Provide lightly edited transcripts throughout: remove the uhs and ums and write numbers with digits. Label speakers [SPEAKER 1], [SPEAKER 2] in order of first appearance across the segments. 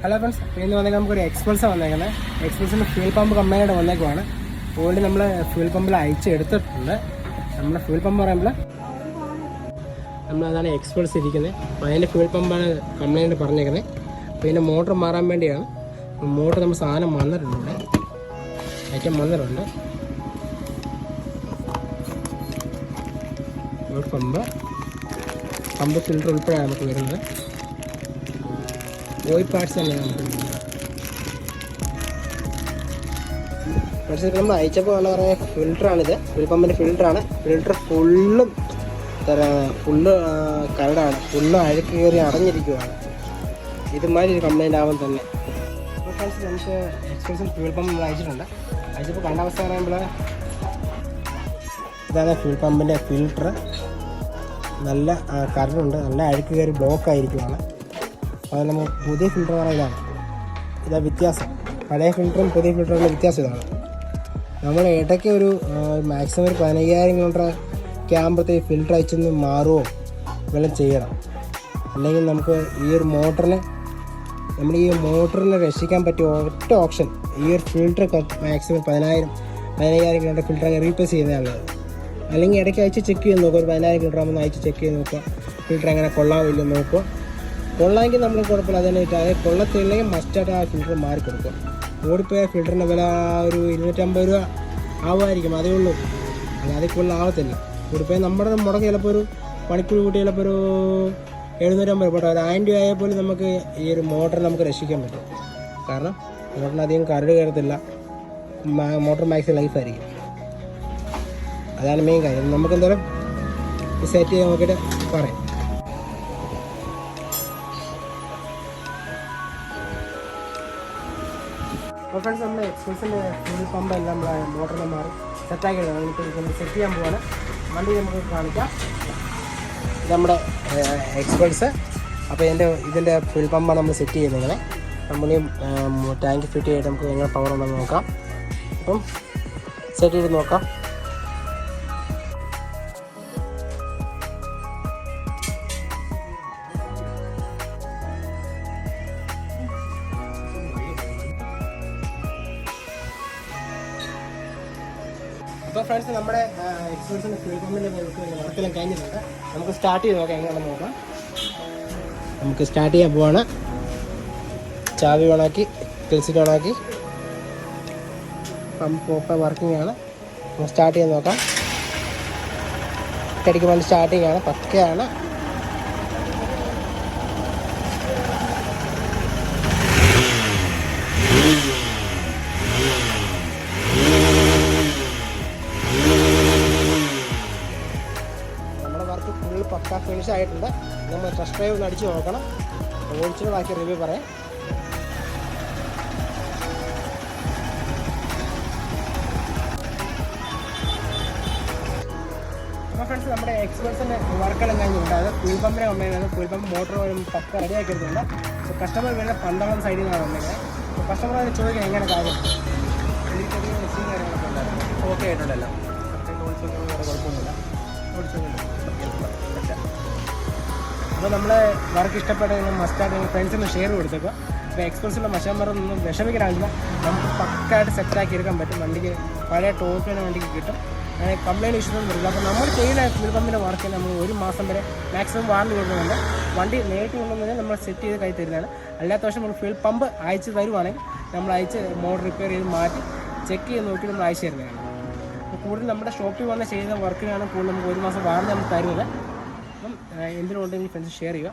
[SPEAKER 1] Hello friends, ഇന്ന് വന്നേക്കാൻ നമുക്കൊരു Xpulse വന്നേക്കുന്നത്. എക്സ്പൾസിന് ഫ്യൂൽ പമ്പ് കമ്പനിയുടെ വന്നേക്കുവാണ്. ഓൾറെഡി നമ്മൾ ഫ്യൂൽ പമ്പിൽ അയച്ചെടുത്തിട്ടുണ്ട്. നമ്മുടെ ഫ്യൂൽ പമ്പ് പറയുമ്പോൾ നമ്മളതാണ് എക്സ്പൾസ് ഇരിക്കുന്നത്. അപ്പോൾ അതിൻ്റെ ഫ്യൂൽ പമ്പാണ് കംപ്ലൈൻറ്റ് പറഞ്ഞേക്കുന്നത്. അപ്പോൾ ഇതിൻ്റെ മോട്ടർ മാറാൻ വേണ്ടിയാണ്. മോട്ടർ നമ്മൾ സാധനം വന്നിട്ടുണ്ട്, ഇവിടെ അയക്കാൻ വന്നിട്ടുണ്ട്. പമ്പ് ഫിൽറ്റർ ഉൾപ്പെടെയാണ് നമുക്ക് വരുന്നത്. ഓയിൽ പാർട്സ് തന്നെയാണ് നമുക്ക് പക്ഷേ നമ്മൾ അയച്ചപ്പോൾ എന്താ പറയുക, ഫിൽറ്ററാണിത്. ഫ്യൂൽ പമ്പിൻ്റെ ഫിൽറ്ററാണ്. ഫിൽറ്റർ ഫുള്ള് കരടാണ്, ഫുള്ള് അഴുക്ക് കയറി അടഞ്ഞിരിക്കുകയാണ്. ഇതുമാതിരി ഒരു കംപ്ലൈൻ്റ് ആവാൻ തന്നെ. അപ്പോൾ ഫ്രണ്ട്സ്, നമുക്ക് എക്സ്പൾസിൽ ഫ്യൂൽ പമ്പ് നമ്മൾ അയച്ചപ്പോൾ കണ്ട അവസ്ഥ പറയുമ്പോൾ ഇതാണ് ഫ്യൂൽ പമ്പിൻ്റെ ഫിൽറ്റർ. നല്ല കരടുണ്ട്, നല്ല അഴുക്ക് കയറി ബ്ലോക്ക് ആയിരിക്കുകയാണ്. അത് നമ്മൾ പുതിയ ഫിൽറ്റർ പറയുന്നതാണ്. ഇതാ വ്യത്യാസം. പഴയ ഫിൽറ്ററും പുതിയ ഫിൽറ്ററിൻ്റെ വ്യത്യാസം ഇതാണ്. നമ്മൾ ഇടയ്ക്ക് ഒരു മാക്സിമം ഒരു 15,000 കിലോമീറ്റർ ആകുമ്പോഴത്തേക്ക് ഫിൽറ്റർ അയച്ചൊന്ന് മാറുമോ വല്ലതും ചെയ്യണം. അല്ലെങ്കിൽ നമുക്ക് ഈ ഒരു മോട്ടറിനെ രക്ഷിക്കാൻ പറ്റിയ ഒറ്റ ഓപ്ഷൻ ഈ ഒരു filter maximum 15,000 kilometre filter replace ചെയ്യുന്നതാണ്. അല്ലെങ്കിൽ ഇടയ്ക്ക് അയച്ച് ചെക്ക് ചെയ്ത് നോക്കുക. ഒരു 15,000 കിലോമീറ്റർ ആകുമ്പോൾ അയച്ച് ചെക്ക് ചെയ്ത് നോക്കുക, ഫിൽറ്റർ എങ്ങനെ കൊള്ളാമില്ലോ നോക്കുക. കൊള്ളാമെങ്കിൽ നമ്മൾ കുഴപ്പമില്ല, അതിനെ അത് കൊള്ളത്തില്ലെങ്കിൽ മസ്റ്റായിട്ട് ആ ഫിൽറ്റർ മാറി കൊടുക്കുക. ഓടിപ്പോയ ഫിൽറ്ററിൻ്റെ വില ഒരു 250 രൂപ ആവുമായിരിക്കും, അതേ ഉള്ളൂ. അതിൽ കൂടുതൽ ആവത്തില്ല. ഓടിപ്പോയാൽ നമ്മുടെ മുടക്ക് ചിലപ്പോൾ ഒരു മണിക്കൂർ കൂട്ടി ചിലപ്പോൾ ഒരു 750 രൂപ. ഒരു 1000 രൂപ ആയാൽ പോലും നമുക്ക് ഈ ഒരു മോട്ടർ നമുക്ക് രക്ഷിക്കാൻ പറ്റും. കാരണം മോട്ടറിന് അധികം കരട് കയറത്തില്ല, മോട്ടർ മാക്സിമം ലൈഫായിരിക്കും. അതാണ് മെയിൻ കാര്യം. നമുക്ക് എന്തായാലും സെറ്റ് ചെയ്ത് നോക്കിയിട്ട് പറയാം. അപ്പോൾ ഫ്രണ്ട്സ്, നമ്മുടെ എക്സ്പൾസിൻ്റെ ഫ്യൂൽ പമ്പ് എല്ലാം നമ്മൾ മോട്ടറിനെ മാറി സെറ്റാക്കി നമ്മൾ സെറ്റ് ചെയ്യാൻ പോവാണ്. വണ്ടി നമുക്ക് കാണിക്കാം. ഇത് നമ്മുടെ എക്സ്പൾസ്. അപ്പോൾ ഇതിൻ്റെ ഫ്യൂൽ പമ്പാണ് നമ്മൾ സെറ്റ് ചെയ്യുന്നത്. നമ്മൾ ടാങ്ക് ഫിറ്റ് ചെയ്തിട്ട് നമുക്ക് എങ്ങനെ പവർ ഉണ്ടെന്ന് നോക്കാം. അപ്പം സെറ്റ് ചെയ്ത് നോക്കാം. അപ്പോൾ ഫ്രണ്ട്സ്, നമ്മുടെ എക്സ്പൾസിൻ്റെ ഫ്യൂൽ പമ്പിൻ്റെ വർക്കെല്ലാം കഴിഞ്ഞിട്ടുണ്ട്. നമുക്ക് സ്റ്റാർട്ട് ചെയ്ത് നോക്കാം, എങ്ങനെയാണെന്ന് നോക്കാം. നമുക്ക് സ്റ്റാർട്ട് ചെയ്യാൻ പോവാണ്. ചാവി ഓണാക്കി, കിൽസിറ്റ് ഓണാക്കി, പമ്പ് ഒക്കെ വർക്കിംഗ് ആണ്. നമുക്ക് സ്റ്റാർട്ട് ചെയ്ത് നോക്കാം. ഒറ്റയടിക്ക് വണ്ടി സ്റ്റാർട്ടിങ് ആണ്, പക്കയാണ്. ഫുൾ പക്ക ഫിനിഷ് ആയിട്ടുണ്ട്. നമ്മൾ ടെസ്റ്റ് ഡ്രൈവ് ഒന്ന് അടിച്ച് നോക്കണം. ഓടിച്ചിട്ട് ബാക്കി റിവ്യൂ പറയാം. അപ്പോൾ ഫ്രണ്ട്സ്, നമ്മുടെ എക്സ്പൾസിൻ്റെ വർക്കെല്ലാം കഴിഞ്ഞിട്ടുണ്ട്. അത് ഫ്യൂൽ പമ്പിനെ വന്നേക്കുന്നത്. ഫ്യൂൽ പമ്പ് മോട്ടർ പക്ക റെഡി ആക്കിയിട്ടുണ്ട്. അപ്പോൾ കസ്റ്റമർ വീണ്ടും പന്തളം സൈഡിൽ നിന്നാണ് വന്നേക്കുന്നത്. അപ്പോൾ കസ്റ്റമർ അതിന് ചോദിക്കാൻ എങ്ങനെ കാര്യം കാര്യങ്ങളൊക്കെ ഉണ്ടായിരുന്നു. ഓക്കെ ആയിട്ടുണ്ടല്ലോ, കുഴപ്പമൊന്നുമില്ല. അപ്പോൾ നമ്മൾ വർക്ക് ഇഷ്ടപ്പെട്ടെങ്കിൽ മസ്റ്റായിട്ട് ഫ്രണ്ട്സിന് ഷെയർ കൊടുത്തേക്കുക. അപ്പോൾ എക്സ്പൾസിലുള്ള മഷന്മാരൊന്നും വിഷമിക്കാനില്ല. നമുക്ക് പക്കായിട്ട് സെറ്റാക്കി എടുക്കാൻ പറ്റും. വണ്ടിക്ക് പഴയ ടോപ്പിന് വണ്ടിക്ക് കിട്ടും. അങ്ങനെ കംപ്ലൈൻറ്റ് ഇഷ്യൂസൊന്നും വരില്ല. അപ്പോൾ നമ്മൾ ചെയ്യുന്ന ഫ്യൂൽ പമ്പിൻ്റെ വർക്ക് നമ്മൾ 1 മാസം വരെ മാക്സിമം വാറണ്ടി കൊടുക്കുന്നുണ്ട്. വണ്ടി നേരിട്ട് കൊണ്ടുവന്നതിന് നമ്മൾ സെറ്റ് ചെയ്ത് കൈ തരുന്നതാണ്. അല്ലാത്ത പക്ഷം നമ്മൾ ഫ്യൂൽ പമ്പ് അയച്ച് തരുവാണെങ്കിൽ നമ്മൾ അയച്ച് മോട്ടർ റിപ്പയർ ചെയ്ത് മാറ്റി ചെക്ക് ചെയ്ത് നോക്കി നമ്മൾ അയച്ചു തരുന്നതാണ്. അപ്പോൾ കൂടുതൽ നമ്മുടെ ഷോപ്പിൽ വന്ന് ചെയ്യുന്ന വർക്കിനാണ് കൂടുതൽ നമുക്ക് 1 മാസം വാറണ്ടി നമുക്ക് തരുന്നത്. അപ്പം എന്തിനുണ്ടെങ്കിൽ ഫ്രണ്ട്സ് ഷെയർ ചെയ്യുക.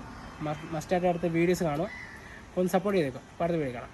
[SPEAKER 1] മസ്റ്റായിട്ട് അടുത്ത വീഡിയോസ് കാണുക. ഒന്ന് സപ്പോർട്ട് ചെയ്തേക്കുക. അടുത്ത വീഡിയോ കാണാം.